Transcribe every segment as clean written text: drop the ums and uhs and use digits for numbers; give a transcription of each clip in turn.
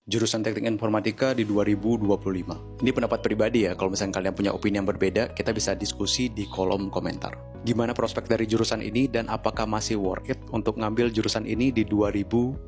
Jurusan Teknik Informatika di 2025. Ini pendapat pribadi ya, kalau misalnya kalian punya opini yang berbeda, kita bisa diskusi di kolom komentar. Gimana prospek dari jurusan ini dan apakah masih worth it untuk ngambil jurusan ini di 2025?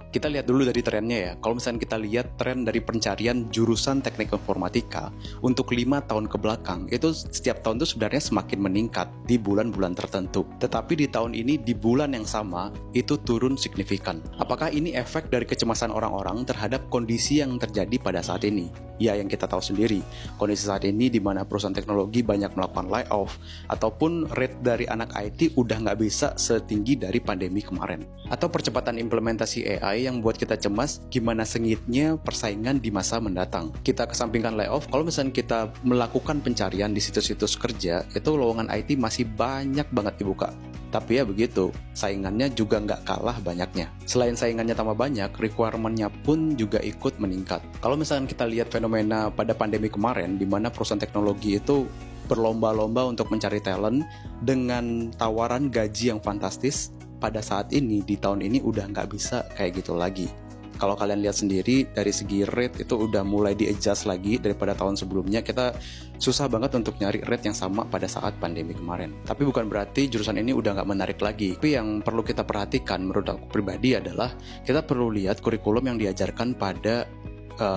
Kita lihat dulu dari trennya ya. Kalau misalnya kita lihat tren dari pencarian jurusan Teknik Informatika untuk 5 tahun ke belakang, itu setiap tahun itu sebenarnya semakin meningkat di bulan-bulan tertentu. Tetapi di tahun ini, di bulan yang sama, itu turun signifikan. Apakah ini efek dari kecemasan orang-orang terhadap kondisi yang terjadi pada saat ini? Ya, yang kita tahu sendiri, kondisi saat ini di mana perusahaan teknologi banyak melakukan layoff, ataupun rate dari anak IT udah nggak bisa setinggi dari pandemi kemarin. Atau percepatan implementasi AI yang buat kita cemas gimana sengitnya persaingan di masa mendatang. Kita kesampingkan layoff, kalau misalnya kita melakukan pencarian di situs-situs kerja, itu lowongan IT masih banyak banget dibuka. Tapi ya begitu, saingannya juga nggak kalah banyaknya. Selain saingannya tambah banyak, requirement-nya pun juga ikut meningkat. Kalau misalkan kita lihat fenomena pada pandemi kemarin, di mana perusahaan teknologi itu berlomba-lomba untuk mencari talent dengan tawaran gaji yang fantastis, pada saat ini, di tahun ini udah nggak bisa kayak gitu lagi. Kalau kalian lihat sendiri, dari segi rate itu udah mulai di-adjust lagi daripada tahun sebelumnya. Kita susah banget untuk nyari rate yang sama pada saat pandemi kemarin. Tapi bukan berarti jurusan ini udah nggak menarik lagi. Tapi yang perlu kita perhatikan menurut aku pribadi adalah kita perlu lihat kurikulum yang diajarkan pada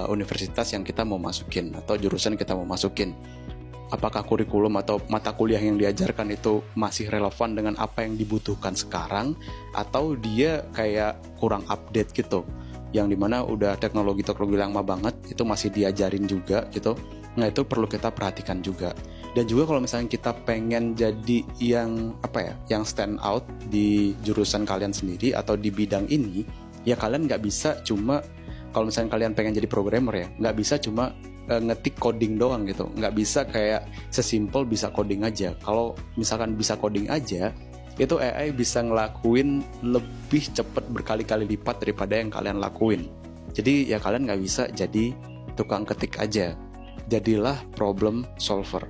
universitas yang kita mau masukin atau jurusan kita mau masukin. Apakah kurikulum atau mata kuliah yang diajarkan itu masih relevan dengan apa yang dibutuhkan sekarang, atau dia kayak kurang update gitu, yang dimana udah teknologi-teknologi lama banget itu masih diajarin juga gitu. Nah, itu perlu kita perhatikan juga. Dan juga kalau misalnya kita pengen jadi yang yang stand out di jurusan kalian sendiri atau di bidang ini, ya kalian nggak bisa cuma, kalau misalnya kalian pengen jadi programmer ya, nggak bisa cuma ngetik coding doang gitu. Nggak bisa kayak sesimpel bisa coding aja. Kalau misalkan bisa coding aja, itu AI bisa ngelakuin lebih cepat berkali-kali lipat daripada yang kalian lakuin. Jadi ya kalian nggak bisa jadi tukang ketik aja. Jadilah problem solver.